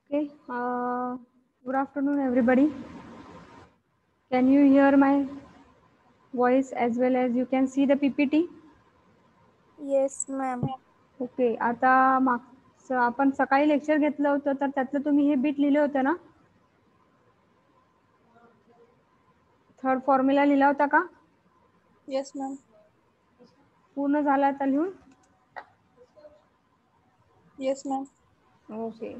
Okay. Good afternoon, everybody. Can you hear my voice as well as you can see the PPT? Yes, ma'am. Okay. आता आपण सकाळी lecture घेतलं होतं तर त्यातलं तुम्ही हे बीट लिहिले होते ना? थर्ड फॉर्म्युला लिहिला होता का? Yes, ma'am. पूर्ण झाला आता लिहून? Yes, ma'am. Okay.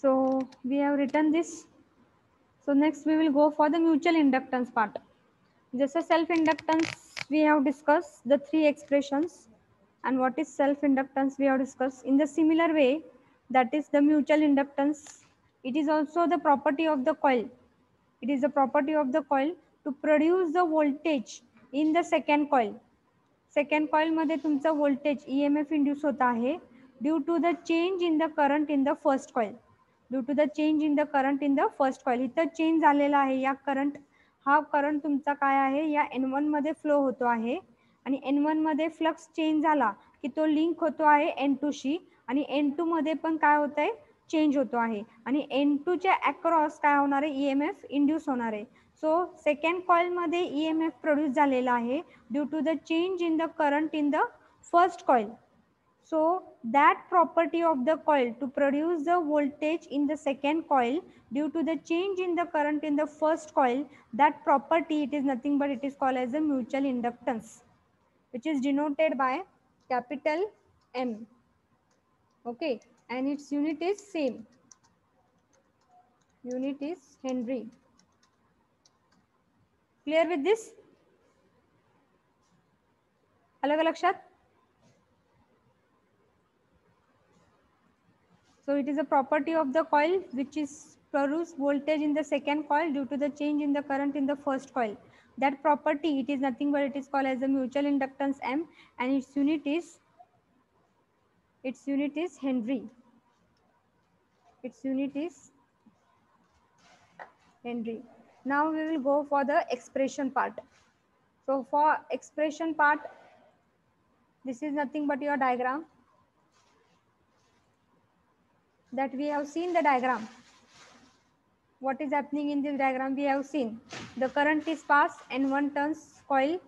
So we have written this. So next we will go for the mutual inductance part. Just a self inductance we have discussed the three expressions, and what is self inductance we have discussed. In the similar way, that is the mutual inductance, it is also the property of the coil. It is the property of the coil to produce the voltage in the second coil. Second coil मध्ये तुमचा voltage EMF induce होता आहे due to the change in the current in the first coil. Due to the change in the current in the first coil. इथं change झालेला आहे. या current, हा current तुमचा काय आहे, या N1 मध्ये फ्लो होतो आहे आणि N1 मध्ये फ्लक्स चेंज झाला की तो लिंक होतो आहे N2 शी आणि N2 मध्ये पण काय होत आहे, चेंज होतो आहे आणि N2 च्या अक्रॉस काय होणार आहे, ईएमएफ इंड्यूस होणार आहे. सो सेकंड कॉइल मध्ये ईएमएफ प्रोड्यूस झालेला आहे due to the change in the current in the first coil. So that property of the coil to produce the voltage in the second coil due to the change in the current in the first coil, that property, it is nothing but it is called as a mutual inductance, which is denoted by capital M. Okay, and its unit is same. Unit is Henry. Clear with this? अलग लक्षात? So it is a property of the coil which is produce voltage in the second coil due to the change in the current in the first coil. That property, it is nothing but it is called as the mutual inductance M, and its unit is Henry. Its unit is Henry. Now we will go for the expression part. So for expression part, this is nothing but your diagram that we have seen the diagram. What is happening in this diagram? We have seen the current is passed and one turns coil.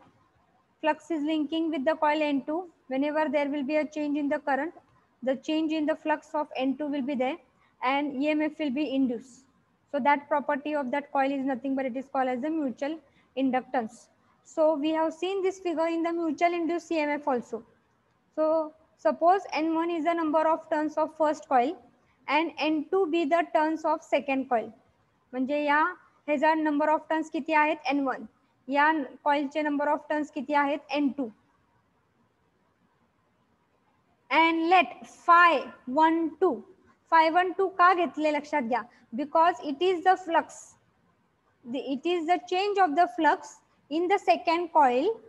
Flux is linking with the coil N2. Whenever there will be a change in the current, the change in the flux of N2 will be there and EMF will be induced. So that property of that coil is nothing but it is called as the mutual inductance. So we have seen this figure in the mutual induced EMF also. So suppose N1 is the number of turns of first coil and N2 be the turns of second coil. म्हणजे या ह्याचा number of turns किती आहेत N1, या कॉइलचे number of turns किती आहेत N2. and let phi12 का घेतले लक्षात घ्या, because it is the flux, it is the change of the flux in the second coil,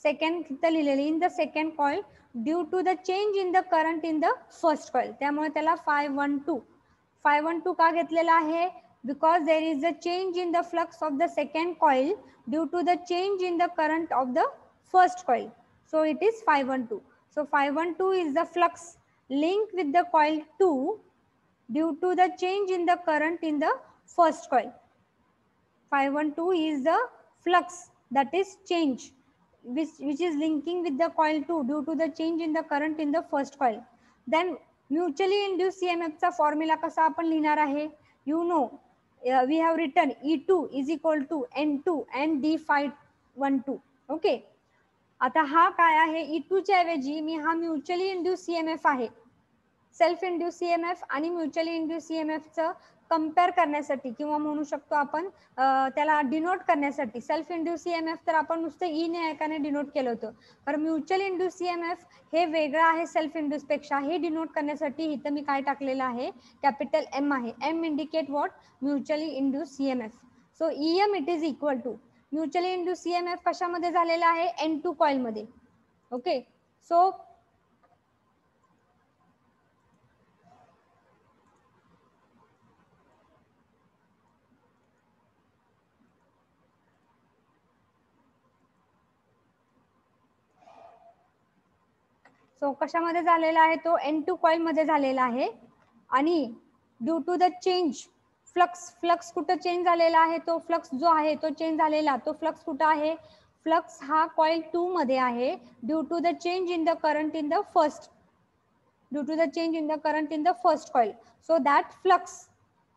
in the second coil due to the change in the current in the first coil. त्यामुळे त्याला phi12 का घेतलेला आहे, because there is a change in the flux of the second coil due to the change in the current of the first coil. So it is phi12. So phi12 is the flux linked with the coil 2 due to the change in the current in the first coil. Phi12 is the flux that is change which is linking with the coil 2 due to the change in the current in the first coil. Then mutually induced EMF चा formula कसा आपण लिहिणार आहे, you know, we have written E2 is equal to N2 and d phi12. Okay, आता हा काय आहे, E2 च्या ऐवजी मी हा म्युच्युअली इंड्यूस EMF आहे, सेल्फ इंड्यूस EMF आणि म्युच्युअली इंड्यूस EMF चं कंपेअर करण्यासाठी किंवा म्हणू शकतो आपण त्याला डिनोट करण्यासाठी. सेल्फ इंड्यूस EMF तर आपण नुसतं ई ने एकाने डिनोट केलं होतं, कारण म्युच्युअल इंड्यूस EMF हे वेगळं आहे सेल्फ इंड्यूस पेक्षा. हे डिनोट करण्यासाठी इथं मी काय टाकलेलं आहे, कॅपिटल M आहे. M indicate what, mutually induce EMF. So EM it is equal to mutually induce EMF कशामध्ये झालेला आहे, N2 कॉइल मध्ये. ओके, सो सो कशामध्ये झालेला आहे तो N2 कॉइल मध्ये झालेला आहे आणि due to the change flux कुठं चेंज झालेला आहे तो फ्लक्स जो आहे तो चेंज झालेला तो फ्लक्स कुठं आहे फ्लक्स हा कॉइल 2 मध्ये आहे due to the change in the current in the first coil so that flux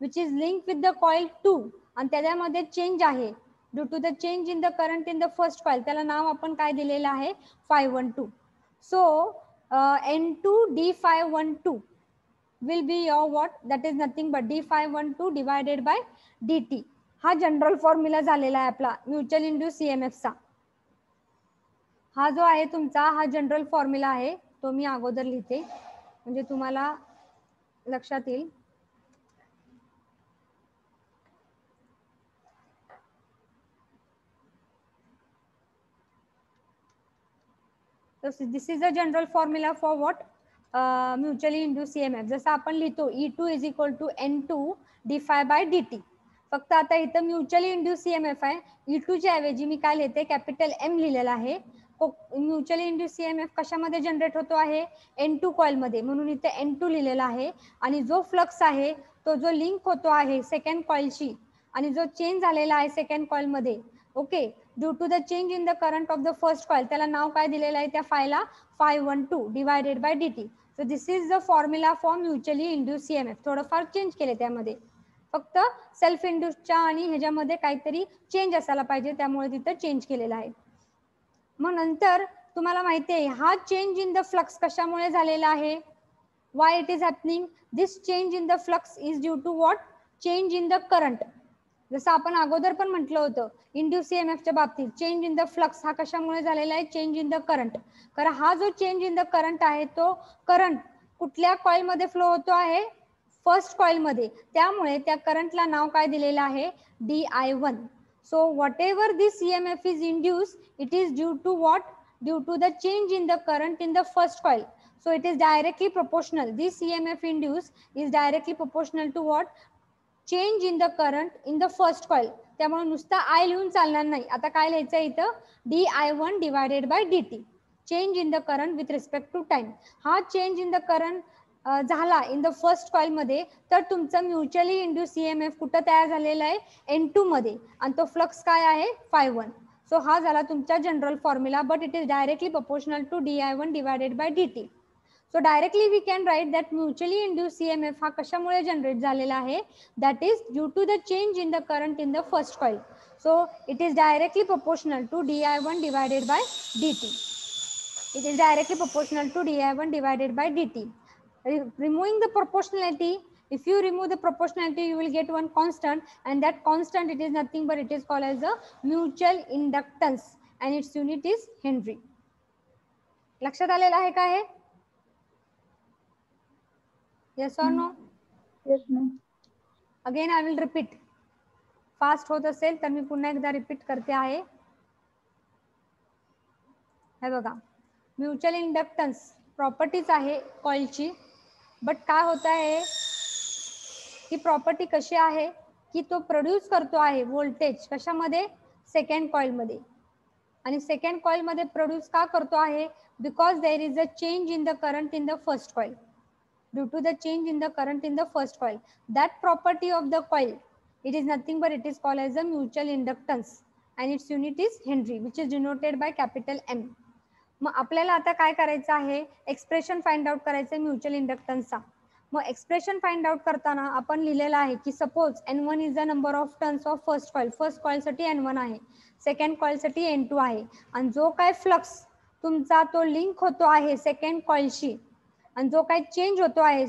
which is link with the coil 2 आणि त्याच्यामध्ये चेंज आहे due to the change in the current in the first coil त्याला नाव आपण काय दिलेलं आहे 512 so N2 D512 will be your what that is nothing but D512 divided by dt हा जनरल फॉर्म्युला झालेला आहे आपला म्युच्युअल इंड्यूस EMF चा हा जो आहे तुमचा हा जनरल फॉर्म्युला आहे तो मी अगोदर लिहिते म्हणजे तुम्हाला लक्षात येईल this is a general formula for what mutually induce EMF जसं आपण लिहितो E2 is equal to N2 d∅dt फक्त आता इथं म्युच्युअली इंड्यूस EMF आहे E2 च्या ऐवजी मी काय लिहिते कॅपिटल M लिहिलेला आहे म्युच्युअली इंड्यूस EMF कशामध्ये जनरेट होतो आहे N2 कॉइल मध्ये म्हणून इथे N2 लिहिलेला आहे आणि जो फ्लक्स आहे तो जो लिंक होतो आहे सेकंड कॉइलशी आणि जो चेंज झालेला आहे सेकंड कॉइल मध्ये okay due to the change in the current of the first coil त्याला नाव काय दिलेलं आहे त्या फायला 512 divided by dt so this is the formula for mutually induce EMF थोडंफार चेंज केले त्यामध्ये फक्त सेल्फ इंड्यूसच्या आणि ह्याच्यामध्ये काहीतरी चेंज असायला पाहिजे त्यामुळे तिथं चेंज केलेला आहे मग नंतर तुम्हाला माहिती आहे हा चेंज इन द फ्लक्स कशामुळे झालेला आहे why it is happening this change in the flux is due to what change in the current जसं आपण अगोदर पण म्हटलं होतं इंड्यूस EMF च्या बाबतीत चेंज इन द फ्लक्स हा कशामुळे झालेला आहे चेंज इन द करंट कारण हा जो चेंज इन द करंट आहे तो करंट कुठल्या कॉइल मध्ये फ्लो होतो आहे फर्स्ट कॉइल मध्ये त्यामुळे त्या करंटला नाव काय दिलेलं आहे di1 so whatever this EMF is induced it is due to what due to the change in the current in the first coil so it is directly proportional this EMF induced is directly proportional to what change in the current in the first coil त्यामुळे नुसता I लिहून चालणार नाही आता काय लिहायचं इथं di1 divided by dt change in the current with respect to time हा चेंज इन द करंट झाला इन द फर्स्ट कॉइल मध्ये तर तुमचं म्युच्युअली इंड्यूस EMF कुठं तयार झालेला आहे N2 मध्ये आणि तो फ्लक्स काय आहे 5-1 सो हा झाला तुमचा general formula but it is directly proportional to di1 divided by dt so directly we can write that mutually induce EMF हा कशामुळे जनरेट झालेला आहे that is due to the change in the current in the first coil so it is directly proportional to di1 divided by dt it is directly proportional to di1 divided by dt removing the proportionality if you remove the proportionality you will get one constant and that constant it is nothing but it is called as the mutual inductance and its unit is Henry लक्षात आलेलं आहे का हे yes or no Yes, ma'am. again I will repeat fast होत असेल तर मी पुन्हा एकदा रिपीट करते आहे हे बघा म्युच्युअल इंडक्टन्स प्रॉपर्टीज आहे कॉइलची बट काय होत आहे ही प्रॉपर्टी कशी आहे की तो प्रोड्यूस करतो आहे व्होल्टेज कशामध्ये सेकंड कॉइलमध्ये आणि सेकंड कॉइलमध्ये प्रोड्यूस का करतो आहे because there is a change in the current in the first coil due to the change in the current in the first coil that property of the coil it is nothing but it is called as a mutual inductance and its unit is Henry which is denoted by capital M मग आपल्याला आता काय करायचं आहे expression find out करायचं mutual इंडक्टन्सचा मग expression find out करताना आपण लिहिलेलं आहे की suppose N1 is the number of turns of first कॉइलसाठी N1 आहे सेकंड कॉइलसाठी N2 आहे आणि जो काय फ्लक्स तुमचा तो लिंक होतो आहे सेकंड कॉइलशी आणि जो काय चेंज होतो आहे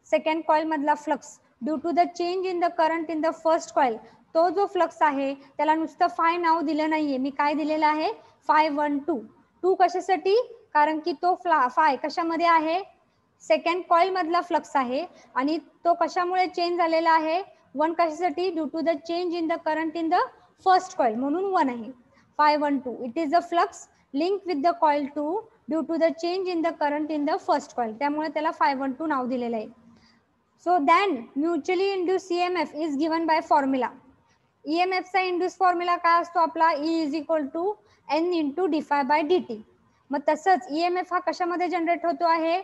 सेकंड कॉइल मधला flux due to the change in the current in the first coil तो जो फ्लक्स आहे त्याला नुसतं फाय नाव दिलं नाहीये मी काय दिलेलं आहे 512 2 कशासाठी कारण की तो फाय कशामध्ये आहे सेकंड कॉइल मधला फ्लक्स आहे आणि तो कशामुळे चेंज झालेला आहे 1 कशासाठी due to the change in the current in the first coil म्हणून 1 आहे 512 it is a flux link with the coil 2 due to the change in the current in the first coil त्यामुळे त्याला 512 नाव दिलेलं आहे So then mutually induced EMF is given by formula. EMF चा induced formula काय असतो आपला E is equal to N into d phi by dt. मग तसंच ईएमएफ हा कशामध्ये जनरेट होतो आहे,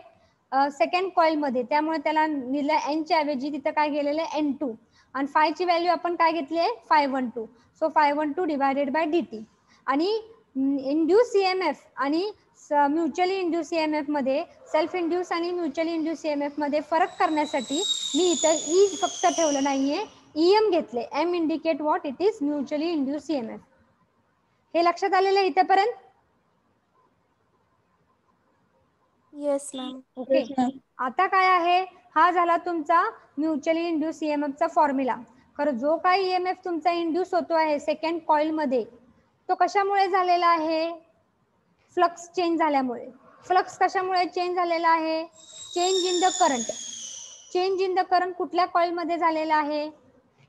सेकंड कॉइल मध्ये, त्यामुळे त्याला लिहिलं एन च्या ऐवजी तिथं काय गेलेलं आहे N2 आणि फायची व्हॅल्यू आपण काय घेतली आहे 512. So 512 divided by dt. आणि इंड्यूस ईएमएफ आणि म्युच्युअली इंड्यूस ईएमएफ मध्ये, सेल्फ इंड्यूस आणि म्युच्युअली इंड्यूस ईएमएफ मध्ये फरक करण्यासाठी मी इथं ई फक्त ठेवलं नाहीये, ईएम घेतले. M indicate what it is mutually induce EMF. हे लक्षात आलेलं आहे इथेपर्यंत? Yes ma'am. ओके. आता काय आहे, हा झाला तुमचा म्युच्युअली इंड्यूस ईएमएफ चा फॉर्म्युला. खरं जो काही ईएमएफ तुमचा इंड्यूस होतो आहे सेकंड कॉइल मध्ये, तो कशामुळे झालेला आहे, फ्लक्स चेंज झाल्यामुळे. फ्लक्स कशामुळे चेंज झालेला आहे, change in the current. Change in the current कुठल्या कॉइल मध्ये झालेला आहे,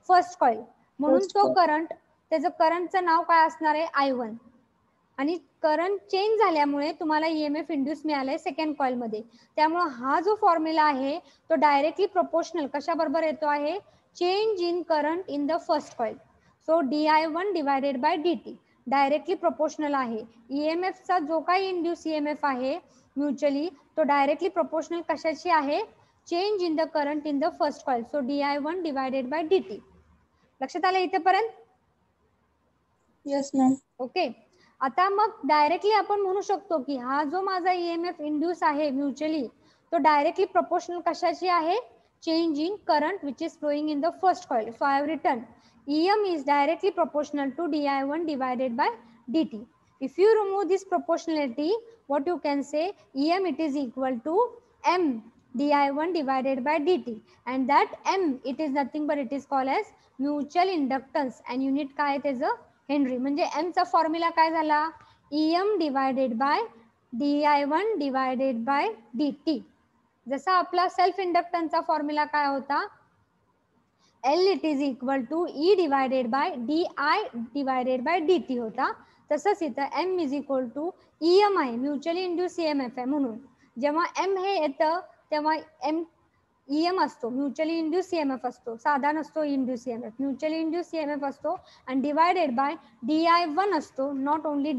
फर्स्ट कॉइल. म्हणून तो करंट, त्याचं करंटचं नाव काय असणार आहे I1. आणि करंट चेंज झाल्यामुळे तुम्हाला ईएमएफ इंड्यूस मिळालाय सेकंड कॉइल मध्ये. त्यामुळे हा जो फॉर्म्युला आहे तो डायरेक्टली प्रोपोर्शनल कशाबरोबर येतो आहे, change in current in the first coil. So di1 divided by dt directly proportional आहे. ईएमएफ चा जो काही इंड्यूस ईएमएफ आहे म्युच्युअली, तो डायरेक्टली प्रोपोर्शनल कशाची आहे, change in the current in the first coil. So di1 divided by dt. लक्षात आलं इथेपर्यंत? Yes ma'am. ओके. आता मग डायरेक्टली आपण म्हणू शकतो की हा जो माझा ईएमएफ इंड्यूस आहे म्युच्युअली, तो डायरेक्टली प्रोपोर्शनल कशाची आहे, change in current which is flowing in the first coil. So I have written EM is directly proportional to di1 divided by dt. If you remove this proportionality, what you can say, EM it is equal to M di1 divided by dt, and that M it is nothing but it is called as mutual inductance and unit काय त्याचं Henry. म्हणजे M चा formula काय झाला, EM divided by di1 divided by dt. जसा आपला self इंडक्टन्सचा formula काय होता, L it is equal to E divided by di divided by dt होता. तसंच इथं M is equal to EM आहे, म्युच्युअली इंड्यूस EMF आहे. म्हणून जेव्हा M हे येतं तेव्हा M EM असतो, म्युच्युअली इंड्यूस EMF असतो, साधा नसतो induce EMF. Mutually induce EMF असतो आणि डिवायडेड बाय di1 असतो, not only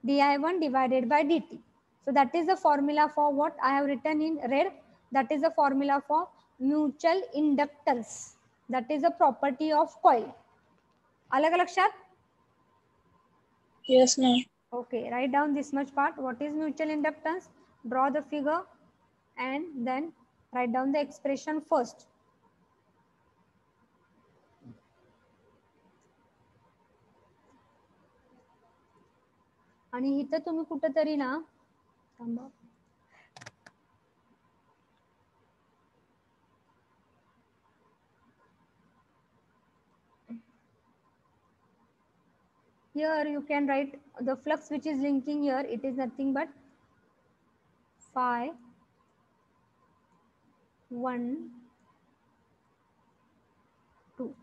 di1 divided by dt. So that is the formula for what I have written in red. That is the formula for mutual inductance. That is a property of coil. आलं का लक्षात? Yes ma'am. Okay, write down this much part. What is mutual inductance? Draw the figure and then write down the expression first. आणि इथं तुम्ही कुठेतरी ना, थांबा, here you can write the flux which is linking here, it is nothing but phi 1 2.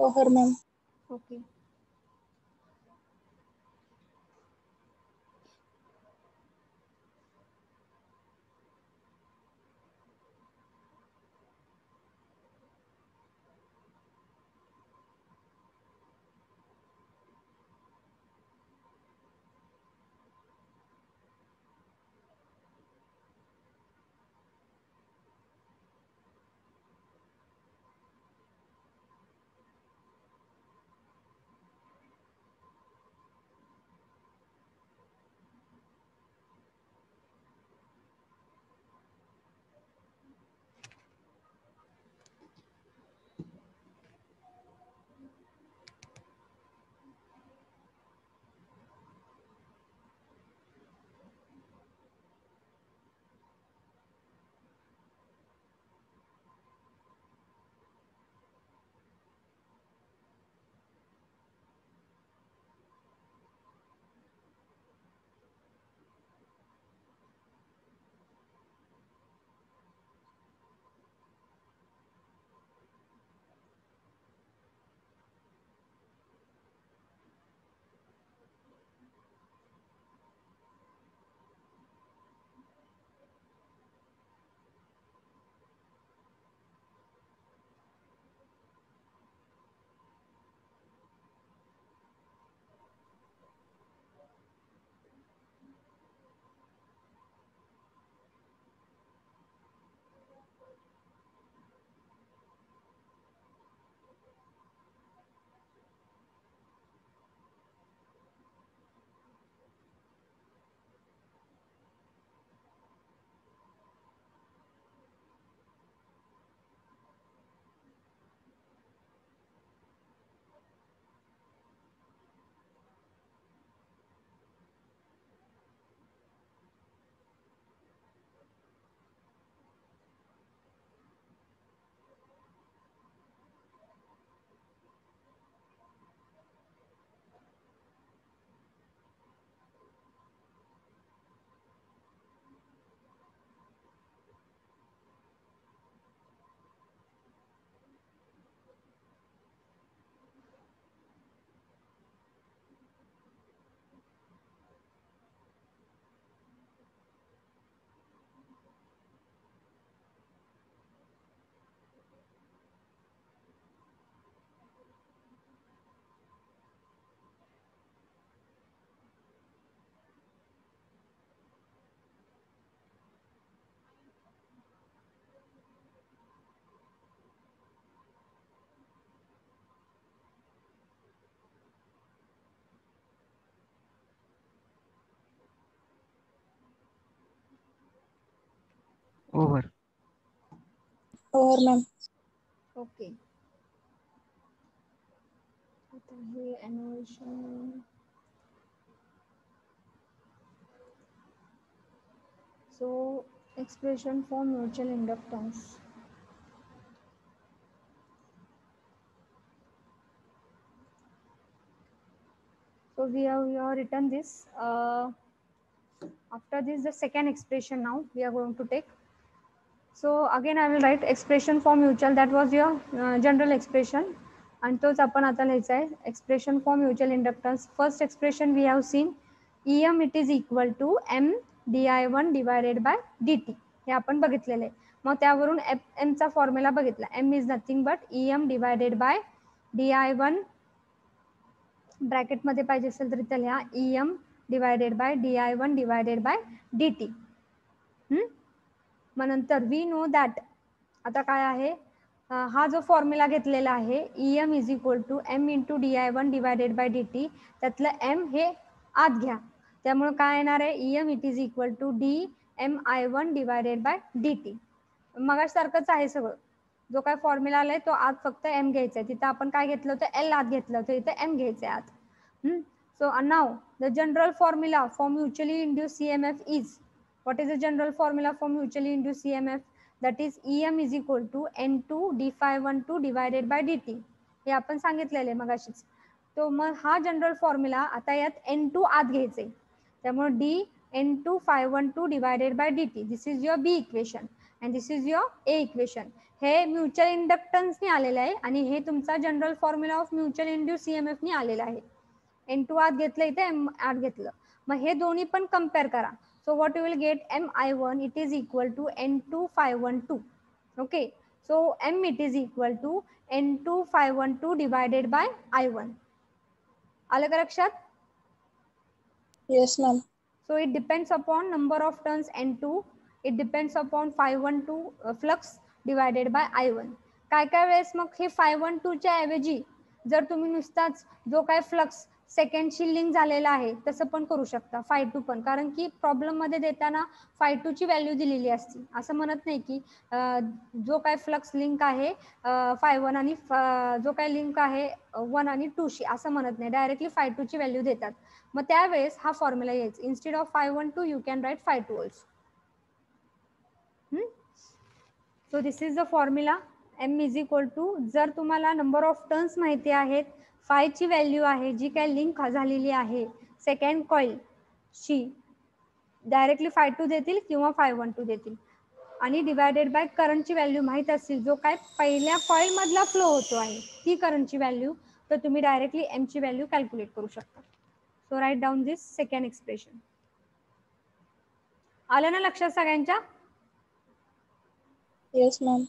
her ma'am. Okay. Over. Over ma'am. Okay. आता हे annotation. So expression for mutual inductance. So we have written this. After this, the second expression now we are going to take. So again I will write expression for mutual, that was your general expression, and तोच आपण आता लिहायचा आहे expression for mutual inductance. First expression we have seen, EM it is equal to M di1 divided by dt, हे आपण बघितलेले आहे. मग त्यावरून M चा फॉर्म्युला बघितला, M is nothing but EM divided by di1, bracket मध्ये पाहिजे असेल तर इथे लिहा EM divided by di1 divided by dt. मग नंतर वी नो दॅट, आता काय आहे, हा जो फॉर्म्युला घेतलेला आहे EM is equal to M into di1 divided by dt, त्यातलं M हे आत घ्या, त्यामुळे काय येणार आहे EM it is equal to dMi1 divided by dt. मगासारखंच आहे सगळं, जो काय फॉर्म्युला आलाय तो आत फक्त M घ्यायचा आहे, तिथं आपण काय घेतलं होतं L आत घेतलं होतं, इथं M घ्यायचं आहे आत. So now the general formula for mutually induce CMF is, what is the general formula for mutually induced EMF? That is EM is equal to N2 d∅12 divided by dt. हे आपण सांगितलेले मगाशीच. तो मग हा जनरल फॉर्म्युला आता यात N2 आत घ्यायचे, त्यामुळे d N2 ∅12 divided by dt, this is your B equation. And this is your A equation. हे म्युच्युअल इंडक्टन्सने आलेलं आहे आणि हे तुमचा general formula of mutual induce ईएमएफने आलेला आहे. N2 आत घेतलं, इथे M आत घेतलं. मग हे दोन्ही पण कम्पेअर करा. So what you will get, MI1 it is equal to N2512. Okay, so M it is equal to N2512 divided by I1. आलं का लक्षात? Yes, ma'am. So it depends upon number of turns N2. It depends upon 512 flux divided by I1. काय काय वेळेस मग हे 512 च्या ऐवजी जर तुम्ही नुसताच जो काय फ्लक्स सेकंडशी लिंक झालेला आहे तसं पण करू शकता 5-2 पण, कारण की प्रॉब्लेम मध्ये देताना 5-2 ची व्हॅल्यू दिलेली असते. असं म्हणत नाही की जो काय फ्लक्स लिंक आहे 5-1 आणि जो काय लिंक आहे 1 आणि 2 शी, असं म्हणत नाही, डायरेक्टली 5-2 ची व्हॅल्यू देतात. मग त्यावेळेस हा फॉर्म्युला यायचा, instead of 512 you can write 5-2 also. So this is the formula. M is equal to, जर तुम्हाला नंबर ऑफ टर्न्स माहिती आहेत, 5 ची व्हॅल्यू आहे जी काय लिंक झालेली आहे सेकंड कॉईल शी, डायरेक्टली 5-2 देतील किंवा 5-1-2 देतील, आणि डिवायडेड बाय करंटची व्हॅल्यू माहीत असेल जो काय पहिल्या कॉईल मधला फ्लो होतो आहे ती करंटची व्हॅल्यू, तर तुम्ही डायरेक्टली M ची व्हॅल्यू कॅल्क्युलेट करू शकता. सो राईट डाऊन दिस सेकंड एक्सप्रेशन. आलं ना लक्षात सगळ्यांच्या? Yes, ma'am.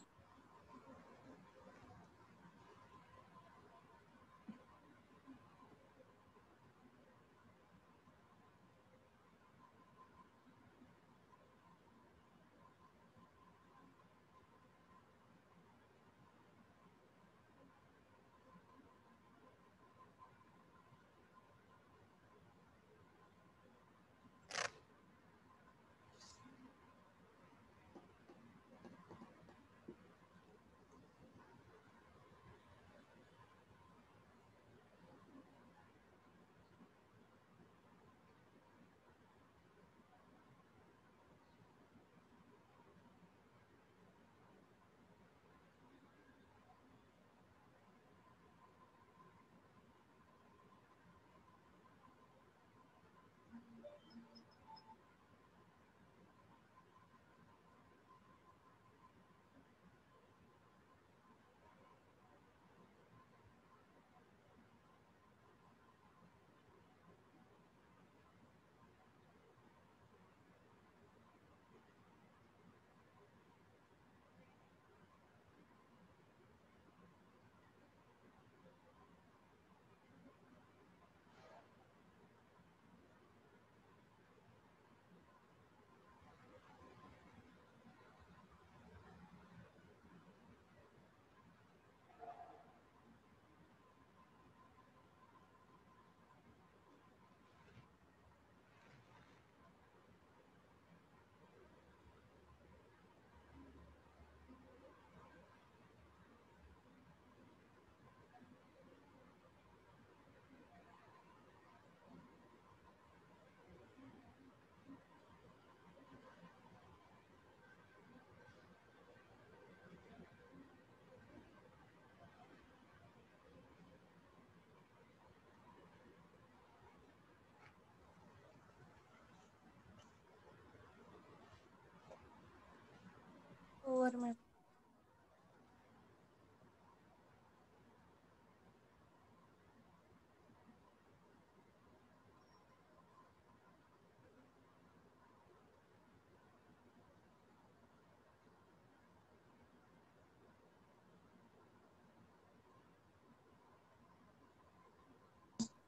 Over, ma'am.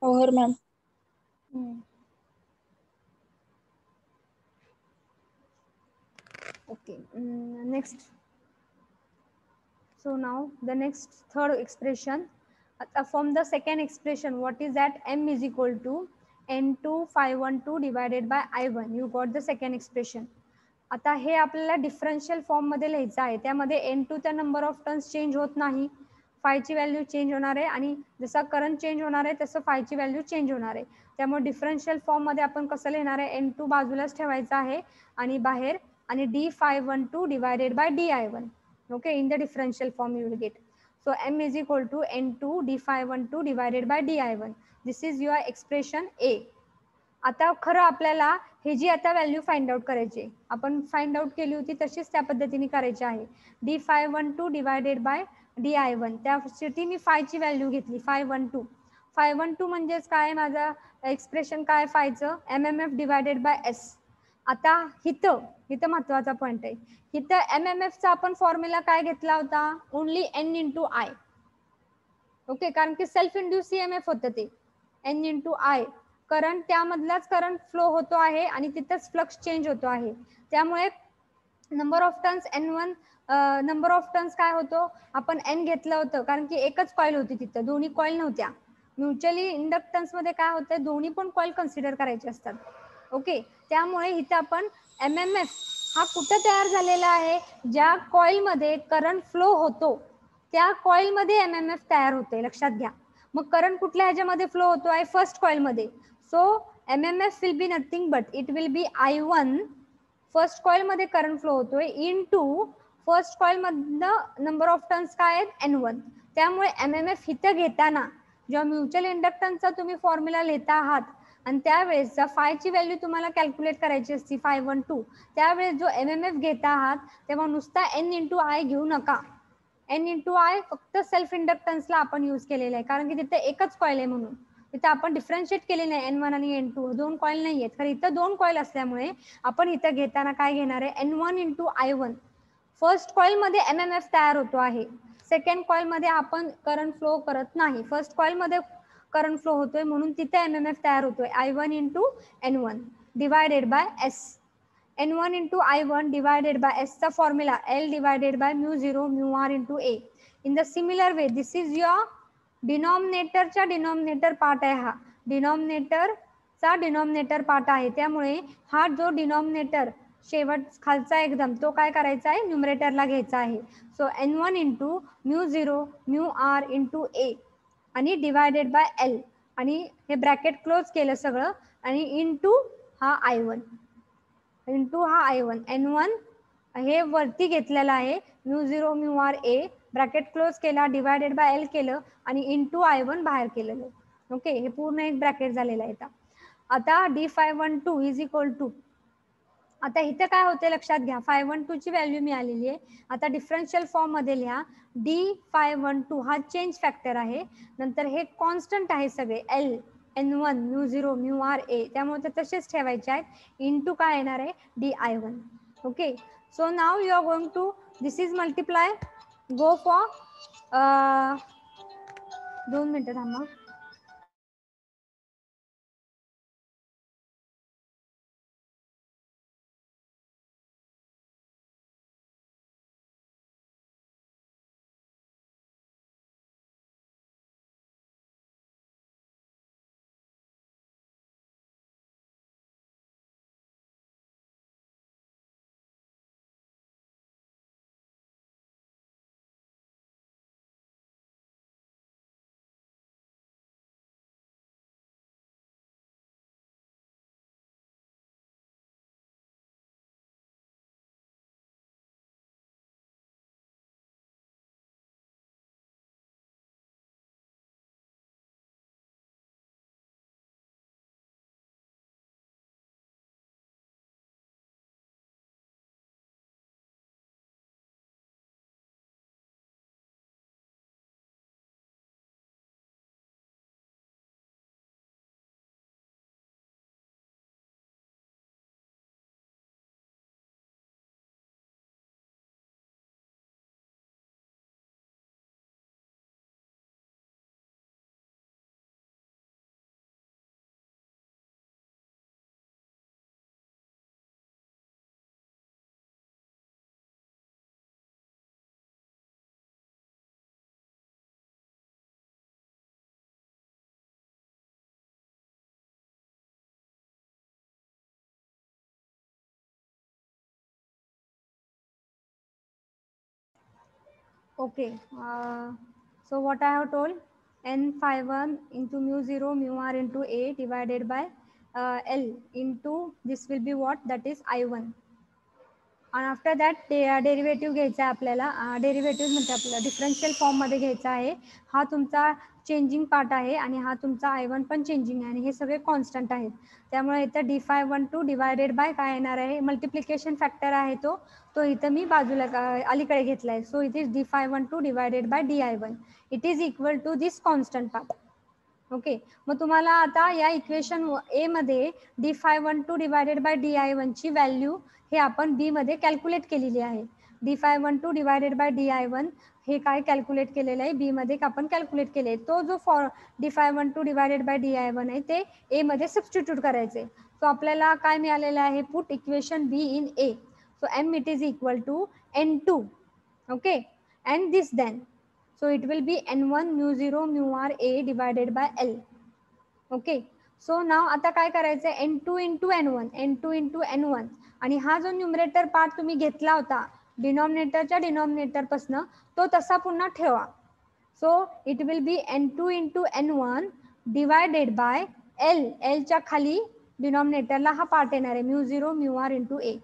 Over, ma'am. Okay, next. So now the next third expression, from the second expression, what is that? M is equal to N2512 divided by I1. You got the second expression. आता हे आपल्याला differential form मध्ये लिहायचं आहे. त्यामध्ये N2 चा number of turns change होत नाही, 5 ची व्हॅल्यू चेंज होणार आहे, आणि जसा करंट चेंज होणार आहे तसं 5 ची व्हॅल्यू चेंज होणार आहे. त्यामुळे डिफरन्शियल फॉर्म मध्ये आपण कसं लिहिणार आहे, N2 बाजूलाच ठेवायचा आहे आणि बाहेर, आणि D512 divided by DI1. Okay, in the differential form you will get. So M is equal to N2 D512 divided by DI1. This is your expression A. आता खरं आपल्याला हे जी आता व्हॅल्यू फाइंड आउट करायची, आपण फाइंड आउट केली होती तशीच त्या पद्धतीने करायची आहे. D512 डिवायडेड बाय DI1, त्यासाठी मी फायची व्हॅल्यू घेतली 512. 512 म्हणजेच काय, माझा एक्सप्रेशन काय फायचं, MMF डिवायडेड बाय S. आता इथं महत्वाचा पॉइंट आहे, इथं MMFचा आपण फॉर्म्युला काय घेतला होता, only N into I. Okay, कारण की सेल्फ इंड्यूस EMF होतं ते N इंटू I. करंट, त्यामधलाच करंट फ्लो होतो आहे आणि तिथंच फ्लक्स चेंज होतो आहे. त्यामुळे number of turns N1, number of turns काय होतो, आपण N घेतलं होतं कारण की एकच कॉईल होती तिथं, दोन्ही कॉईल नव्हत्या. म्युच्युअली इंडक्टन्स मध्ये काय होतं, दोन्ही पण कॉईल कन्सिडर करायचे असतात. ओके, त्यामुळे इथं आपण MMF हा कुठं तयार झालेला आहे, ज्या कॉईलमध्ये करंट फ्लो होतो त्या कॉईलमध्ये MMF तयार होते, लक्षात घ्या. मग करंट कुठल्या ह्याच्यामध्ये फ्लो होतो आहे, फर्स्ट कॉईलमध्ये. So MMF will be nothing but it will be I1, first coil मध्ये करंट फ्लो होतोय, इनटू फर्स्ट कॉईल मधनं नंबर ऑफ टर्न्स काय आहेत, N1. त्यामुळे MMF इथं घेताना जेव्हा म्युच्युअल इंडक्टन्सचा तुम्ही फॉर्म्युला लिहिता आहात आणि त्यावेळेस फायची व्हॅल्यू तुम्हाला कॅल्क्युलेट करायची असते 512, त्यावेळेस जो MMF घेता आहात तेव्हा नुसता N इंटू I घेऊ नका. N इंटू I फक्त सेल्फ इंडक्टन्सला आपण यूज केलेला आहे, कारण की तिथे एकच कॉईल आहे म्हणून. इथं आपण डिफरन्शिएट केले नाही, N1 आणि N2 दोन कॉईल नाही आहेत, कारण इथं दोन कॉईल असल्यामुळे आपण इथं घेताना काय घेणार आहे, N1 into I1. First coil मध्ये MMF तयार होतो आहे, सेकंड कॉईल मध्ये आपण करंट फ्लो करत नाही, फर्स्ट कॉईल मध्ये करंट फ्लो होतोय म्हणून तिथे MMF तयार होतोय, I1 into N1 divided by S. N1 into I1 divided by S चा formula L divided by mu 0 mu R into A. In the similar way, this is your denominator चा denominator part आहे, हा denominator चा denominator part आहे. त्यामुळे हा जो denominator शेवट खालचा एकदम तो काय करायचा आहे, न्यूमरेटरला घ्यायचा आहे. So N1 into mu 0 mu R into A आणि डिवायडेड बाय L, आणि हे ब्रॅकेट क्लोज केलं सगळं, आणि इंटू हा I1 इंटू हा I1. N1 हे वरती घेतलेला आहे, mu 0 mu r A bracket close केला, डिवायडेड बाय L केलं आणि इंटू I1 बाहेर केलेलं. ओके, हे पूर्ण एक ब्रॅकेट झालेलं आहे. आता D512 इज इक्वल टू, आता इथं काय होते लक्षात घ्या, 512 ची व्हॅल्यू मिळालेली आहे. आता डिफरन्शियल फॉर्म मध्ये लिहा, D512 हा चेंज फॅक्टर आहे, नंतर हे कॉन्स्टंट आहे सगळे L N1 mu 0 mu r A, त्यामुळे ते तसेच ठेवायचे आहेत, इंटू काय येणार आहे, DI1. Okay, so now you are going to, this is multiply, go for 2 मिनिटं थांबा. Okay, so what I have told, N51 into mu 0 mu R into A divided by L into this will be what, that is I1. आणि after that derivative घ्यायचा आहे आपल्याला, derivative म्हणजे आपल्याला differential form मध्ये घ्यायचा आहे. हा तुमचा चेंजिंग पार्ट आहे आणि हा तुमचा I1 पण चेंजिंग आहे आणि हे सगळे कॉन्स्टंट आहेत. त्यामुळे इथं d∅12 डिवायडेड बाय काय येणार आहे, मल्टिप्लिकेशन फॅक्टर आहे तो इथं मी बाजूला अलीकडे घेतला आहे. So it is d∅12 divided by di1. It is equal to this constant part. Okay, मग तुम्हाला आता या इक्वेशन ए मध्ये d∅12 डिवायडेड बाय di1 ची व्हॅल्यू हे आपण बी मध्ये कॅल्क्युलेट केलेली आहे. d∅12 डिवायडेड बाय di1 हे काय कॅल्क्युलेट केलेलं आहे, बी मध्ये आपण कॅल्क्युलेट केले. तो जो d∅12 डिवायडेड बाय di1 आहे ते ए मध्ये सबस्टिट्यूट करायचे. सो आपल्याला काय मिळालेलं आहे, put equation B in A. So m it is equal to n2. Okay, and this then, so it will be n1 mu 0 mu r a divided by l. okay, so now आता काय करायचं, n2 into n1 n2 into n1 आणि हा जो numerator part तुम्ही घेतला होता डिनॉमिनेटरच्या denominator पासून तो तसा पुन्हा ठेवा. So it will B n2 into n1 divided by l. l च्या खाली डिनॉमिनेटरला हा पार्ट येणार आहे mu 0 mu r into a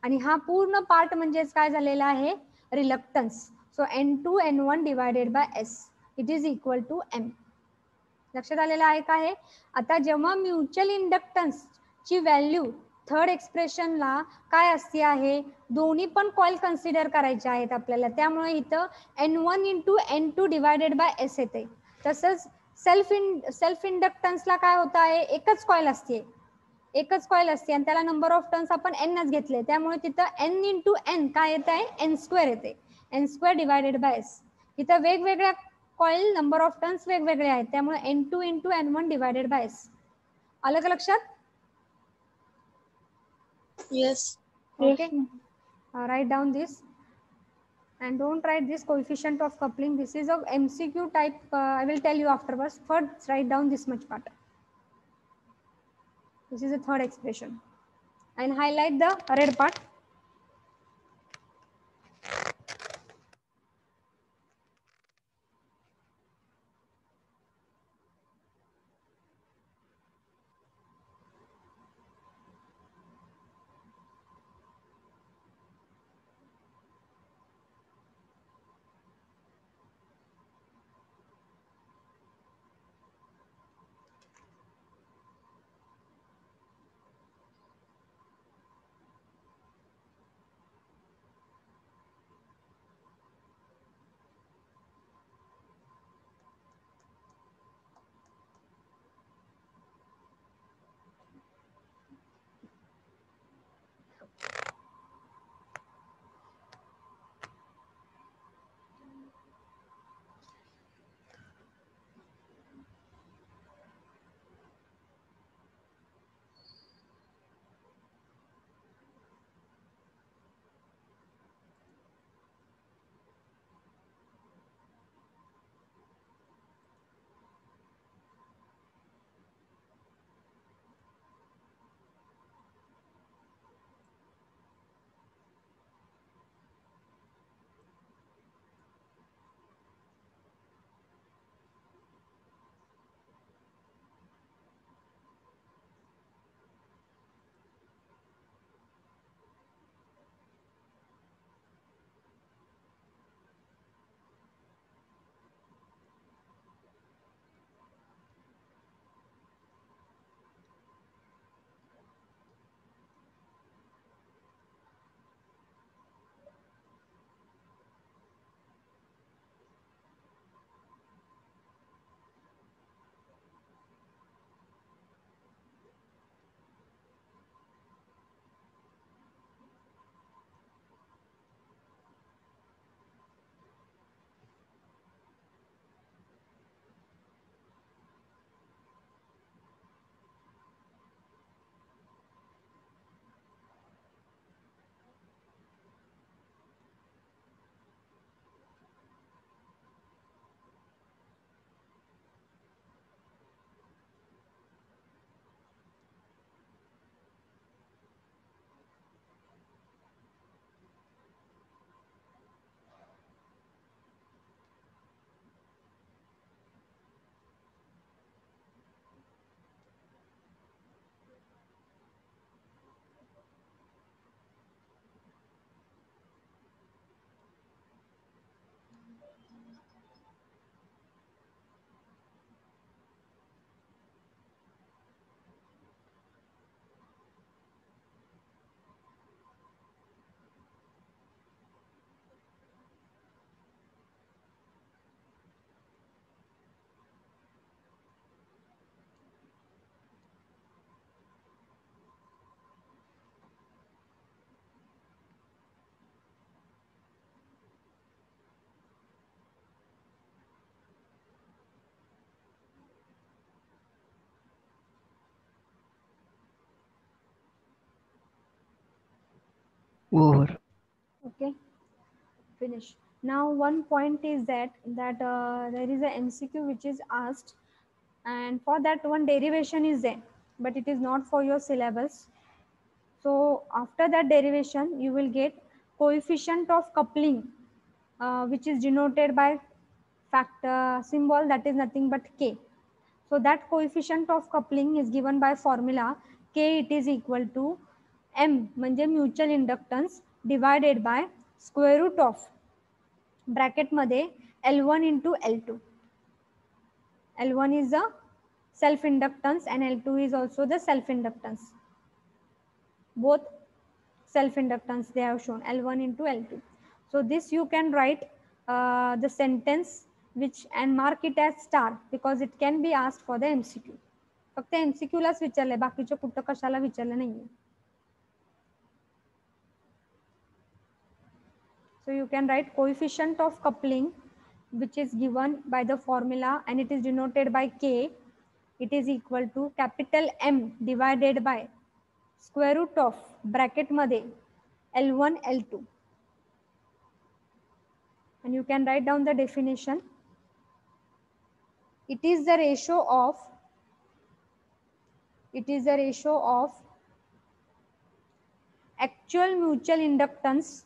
आणि हा पूर्ण पार्ट म्हणजेच काय झालेला आहे, reluctance. So n2 n1 divided by s it is equal to m. लक्षात आलेलं आहे का हे. आता जेव्हा म्युच्युअल इंडक्टन्स ची व्हॅल्यू थर्ड एक्सप्रेशनला काय असते आहे, दोन्ही पण कॉइल कन्सिडर करायचे आहेत आपल्याला. त्यामुळे इथं n1 into n2 divided by s येते. तसंच सेल्फ इंडक्टन्सला काय होत आहे, एकच कॉइल असते आणि त्याला नंबर ऑफ टर्न्स आपण nच घेतले. त्यामुळे तिथं n into n काय येत आहे, n² येते. n² divided by s. इथं वेगवेगळ्या कॉइल नंबर ऑफ टर्न्स वेगवेगळे आहेत. त्यामुळे n2 into n1 divided by s. आलं का लक्षात? Yes. Okay. Write down this and don't write this coefficient of coupling. This is of MCQ type. I will tell you afterwards. First write down this much part. This is the third expression and highlight the red part. Over. Okay, finish. Now one point is that there is a MCQ which is asked, and for that one derivation is there, but it is not for your syllabus. So after that derivation, you will get coefficient of coupling, which is denoted by factor symbol that is nothing but K. So that coefficient of coupling is given by formula K. It is equal to M म्हणजे mutual inductance divided by square root of bracket मध्ये L1 into L2. L1 is the self inductance and L2 is also the self inductance. Both self inductance they have shown, L1 into L2. So this you can write the sentence which and mark it as star because it can be asked for the MCQ. फक्त MCQ लाच विचारले, बाकीच्या कुठं कशाला विचारलं नाहीये. So you can write coefficient of coupling which is given by the formula and it is denoted by K. It is equal to capital M divided by square root of bracket मध्ये L1 L2. And you can write down the definition. It is the ratio of actual mutual inductance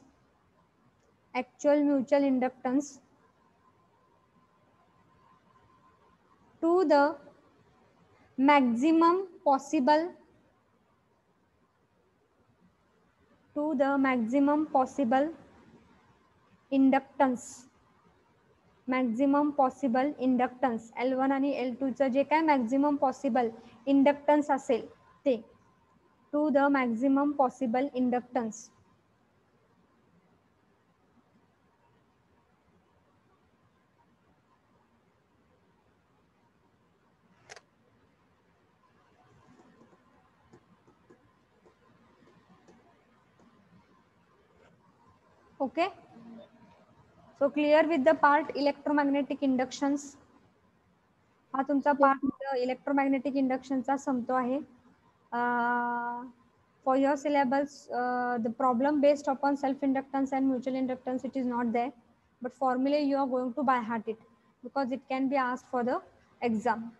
to the maximum possible inductance. L1 आणि L2 चं जे काय maximum possible inductance असेल ते to the maximum possible inductance. Okay, so clear with the part electromagnetic inductions. हा तुमचा part electromagnetic इंडक्शनचा संपतो आहे. For your syllabus, the problem based upon self inductance and mutual inductance it is not there, but formally you are going to by heart it because it can be asked for the exam.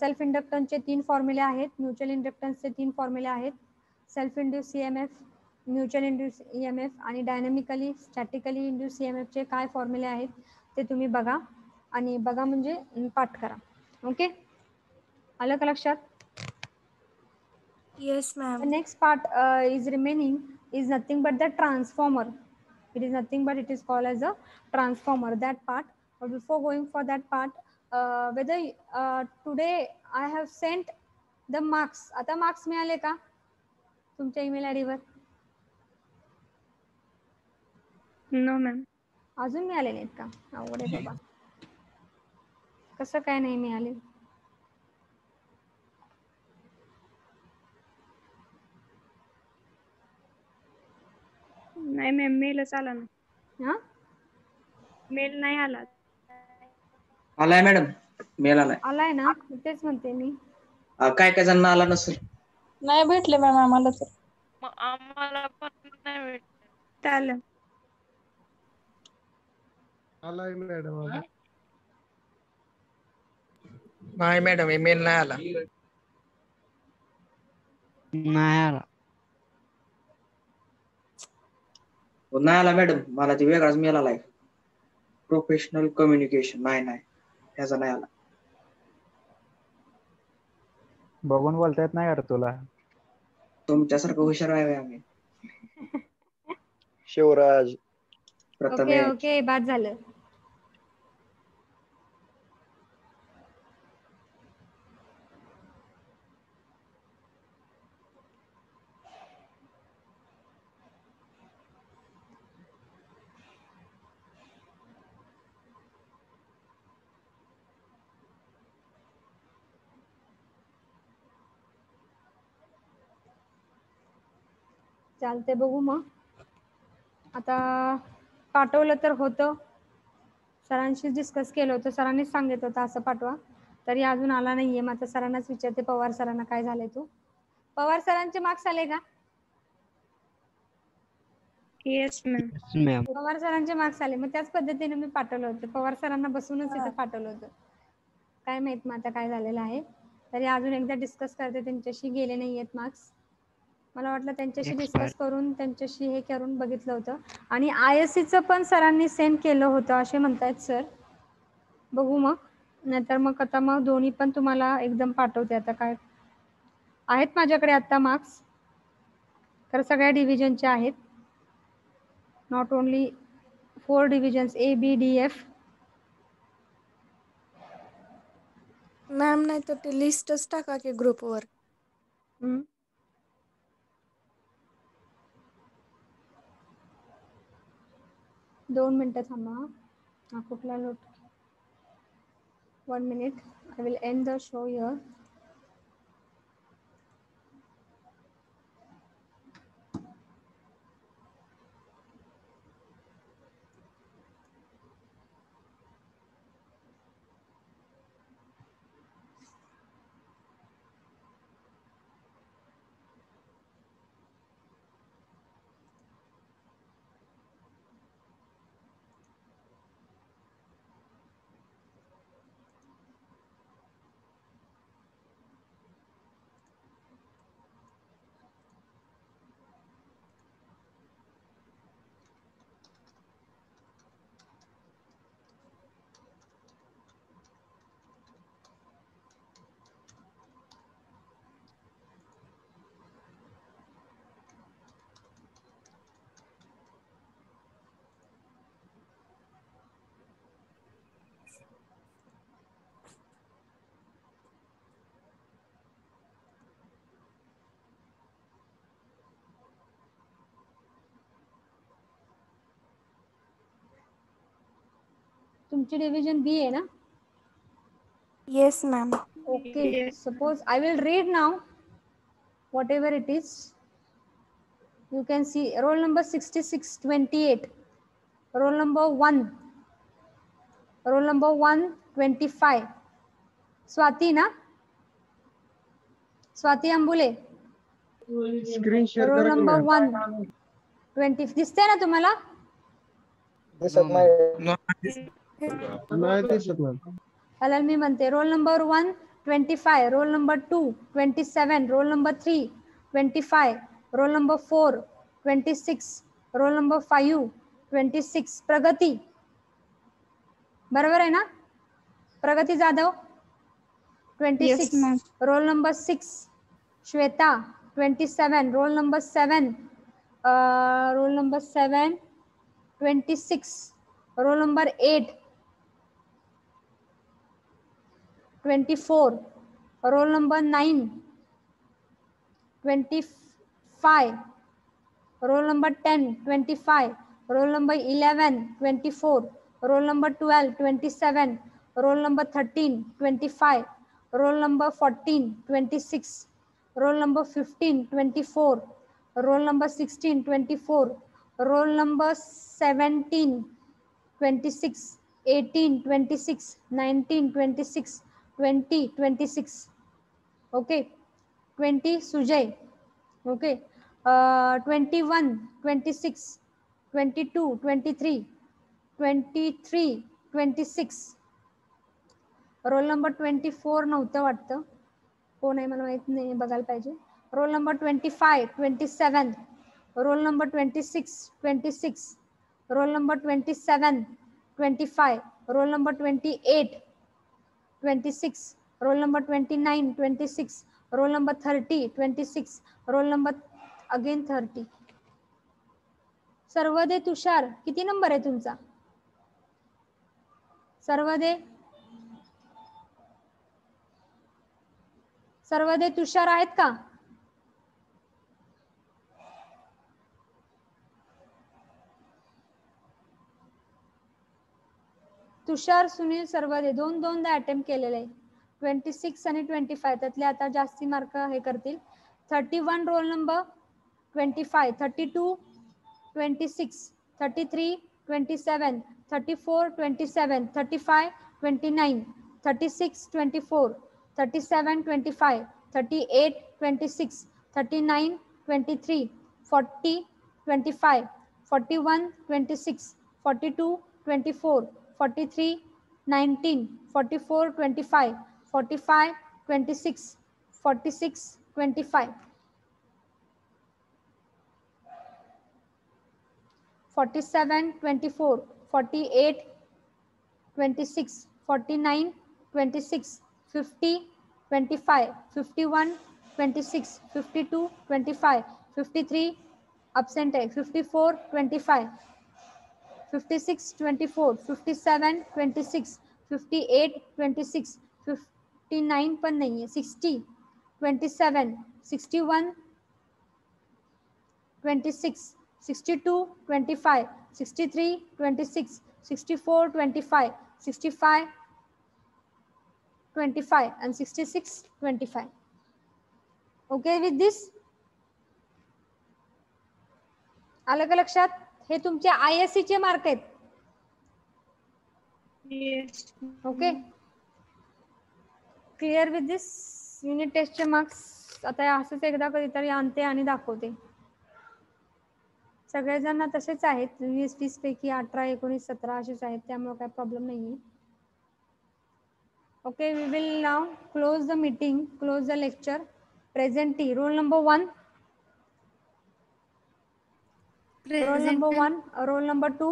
Self inductance चे 3 फॉर्म्युले आहेत, mutual inductance चे 3 फॉर्म्युले आहेत, self induce EMF, mutual induce EMF आणि dynamically statically induce EMF चे काय फॉर्म्युले आहेत ते तुम्ही बघा आणि बघा म्हणजे पाठ करा. ओके, आलं का लक्षात? Yes, ma'am. The next part is remaining is nothing but the transformer. It is nothing but it is called as a transformer, that part. But before going for that part, whether today I have sent the marks. आता marks मिळाले का तुमच्या email ID वर? No, ma'am. अजून मिळाले नाहीत का? अवघड आहे बाबा, कसं काय नाही मिळाले? नाही मॅम, मेलच आला ना. हा, मेल नाही आला. आलाय मॅडम, मेल आलाय. आलाय ना, तेच म्हणते मी. काय काय जणांना आला नसेल. नाही भेटले मॅम आम्हाला तर. आम्हाला पण नाही भेटले. आलं. आलाय मॅडम. नाही मॅडम, ईमेल नाही आला. नाही आला. नाही आला मॅडम, मला ते वेगळाच मेल आलाय. Professional communication. नाही त्याचा नाही आला. बघून बोलता येत नाही का तुला? तुमच्यासारखं हुशार आहे आम्ही. शिवराज. प्रथमेश. ओके, बाद झालं. चालते, बघू मग. आता पाठवलं तर होतं, सरांशी डिस्कस केलं होतं, सरांनीच सांगितलं होतं असं पाठवा, तरी अजून आला नाहीये. मग आता सरांनाच विचारते, पवार सरांना काय झालंय. तू पवार सरांचे मार्क्स आले का? Yes ma'am. मॅम. पवार सरांचे मार्क्स आले, मग त्याच पद्धतीने मी पाठवलं होतं. पवार सरांना बसूनच इथं पाठवलं होतं. काय माहित मग आता काय झालेलं आहे. तरी अजून एकदा डिस्कस करते, त्यांच्याशी गेले नाही आहेत मार्क्स. मला वाटलं त्यांच्याशी डिस्कस करून त्यांच्याशी हे करून बघितलं होतं. आणि ISC पण सरांनी सेंड केलं होतं असे म्हणतायत सर. बघू मग, नाहीतर मग आता मग दोन्ही पण तुम्हाला एकदम पाठवते. आता काय आहेत माझ्याकडे आता मार्क्स, तर सगळ्या डिव्हिजनचे आहेत, not only 4 divisions A, B, D, F. Ma'am नाही तर ते लिस्टच टाका की ग्रुपवर. 2 मिनिटं थांबा. हा कुठला लोट. 1 minute. I will end the show here. तुमची डिव्हिजन B आहे ना? Yes ma'am. Okay. Suppose I will read now whatever it is. You can see roll number 6628, roll number 1, roll number 125. Swati na? Swati Ambule. Screen share Roll करा की number ma'am. 120. दिसते ना तुम्हाला? दिसत नाही. नाही दिसत मॅम. चला मी म्हणते role number 1 25, roll number 2 27, roll number 3 25, roll number 4 26, roll number 5 26. प्रगती बरोबर आहे ना? प्रगती Jadhav 26. Roll number 6 Shweta 27, roll number 7 26, roll number 8 24, roll number 9 25, roll number 10 25, roll number 11 24, roll number 12 27, roll number 13 25, roll number 14 26, roll number 15 24, roll number 16 24, roll number 17 26, 18 26, 19 26, 20 26. Okay. 20 Sujay. Okay. 21 26, 22 23, 23 26. Roll number 24 नव्हतं वाटतं, कोण आहे मला माहित नाही, बघायला पाहिजे. Roll number 25 27, roll number 26 26, roll number 27 25, roll number 28 26, roll number 29 26, roll number 30 26, roll number again 30. Sarvade तुषार किती नंबर आहे तुमचा? सर्वदे तुषार आहेत का? तुषार सुनील सर्वदे दोनदा अटेम्प्ट केलेले आहे. 26 आणि 25 त्यातले आता जास्ती मार्क हे करतील. 31 रोल नंबर 25, 32 26, 33 27, 34 27, 35 29, 36 24, 37 25, 38 26, 39 23, 40 25, 41, 26, 42, 24, 43, 19, 44, 25, 45, 26, 46, 25, 47, 24, 48, 26, 49, 26, 50, 25, 51, 26, 52, 25, 53, absent, 54, 25, 56, 24, 57, 26, 58, 26, 59 पण नहीं है, 60, 27, 61, 26, 62, 25, 63, 26, 64, 25, 65, 25 and 66, 25. Okay with this? आलं का लक्षात? हे तुमचे ISC चे मार्क आहेत. Yes. Okay clear with this unit टेस्टचे मार्क्स आता असंच एकदा कधीतरी आणते आणि दाखवते. सगळेजण तसेच आहेत 20-20 पैकी 18, 19, 17 असेच आहेत त्यामुळे काही प्रॉब्लेम नाही आहे. Okay we will now close the meeting, close the lecture. Presenty roll number 1, roll number 1, roll number 2,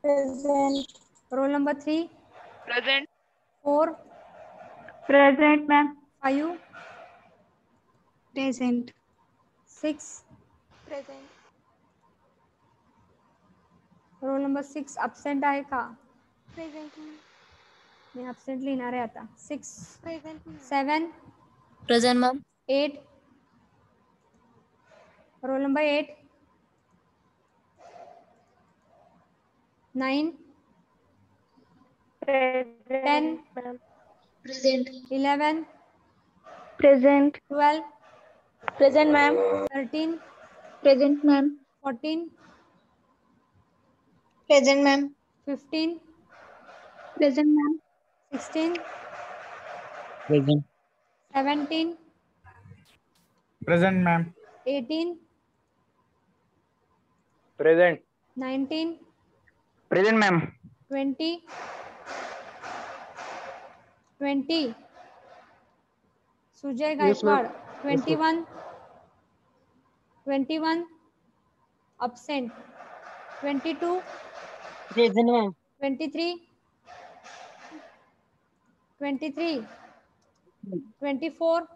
Present. roll number 3, Present. 4, Present, ma'am. 5, Present. 6, Present. roll number 6 absent आहे का? Present. मी absent लिहिणार आहे आता. 6, Present. 7, Present, ma'am. 8, roll number 8, 9, 10, Ma'am. Present. 11, Present. 12, Present, ma'am. 13, Present, ma'am. 14, Present, ma'am. 15, Present, ma'am. 16, Present. 17, Present, ma'am. 18, Present. 19, Present, ma'am. 20, 20, Sujay Yes, ma'am. Gaikwad, 21, 21, absent, 22, Present, ma'am. 23, 23, 24,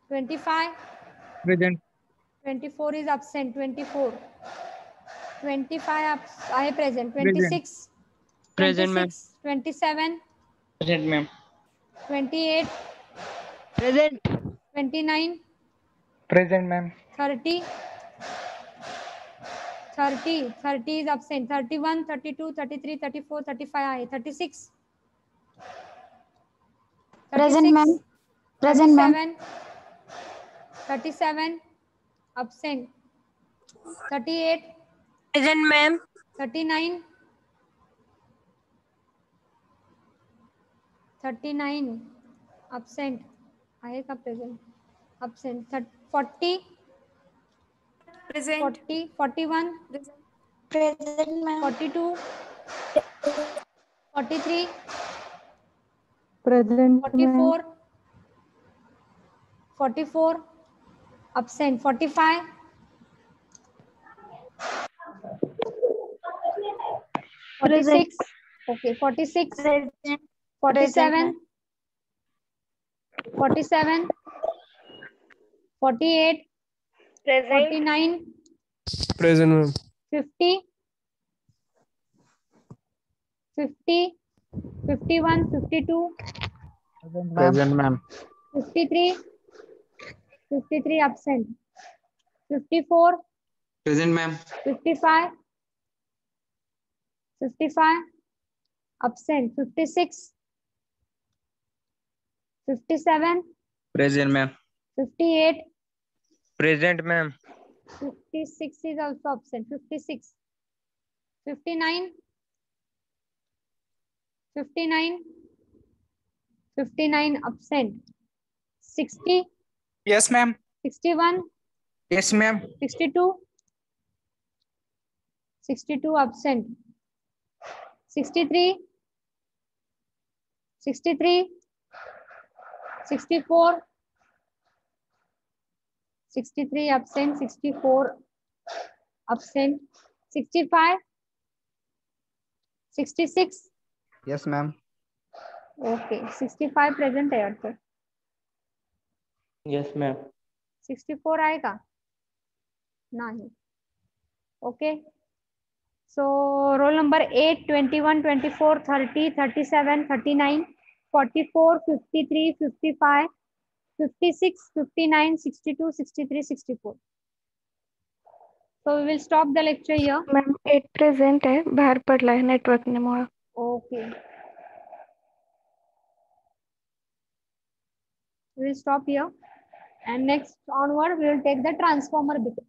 25, Present. 24 is absent, 24, 25 आहे present, 26, Present, ma'am. 26, 27, Present, ma'am. 28, Present. 29, Present, ma'am. 30, 30 is absent, 31, 32, 33, 34, 35 आहे, 36, Present, ma'am. Present, ma'am. 37, absent, 38, Present, ma'am. 39, 39, absent आहे का present, absent, 40, Present. 40, 41, Present, ma'am. 42, 43, Present, 44, 44, absent, 45, 46, okay, 46, 47, 47, 48, 49, Present, ma'am. 50, 50, 51, 52, Present, ma'am. 53, 53 absent, 54, Present, ma'am. 55, 55, absent, 56, 57, Present, ma'am. 58, Present, ma'am. 56 is also absent, 56, 59, 59, 59 absent, 60, Yes, ma'am. 61, Yes, ma'am. 62, 62 absent. 63, 63, 64, 63 absent, 64 absent, 65, 66. Yes, ma'am. Okay, 65 present है वाटतं. Yes, ma'am. 64 आहे का? नाही. Okay. So roll number 8, 21, 24, 30, 37, 39, 44, 53, 55, 56, 59, 62, 63, 64. So we will stop the lecture here. Ma'am 8 present आहे, बाहेर पडलाय नेटवर्कमुळे. Okay. We will stop here. And next onward, we will take the transformer bit.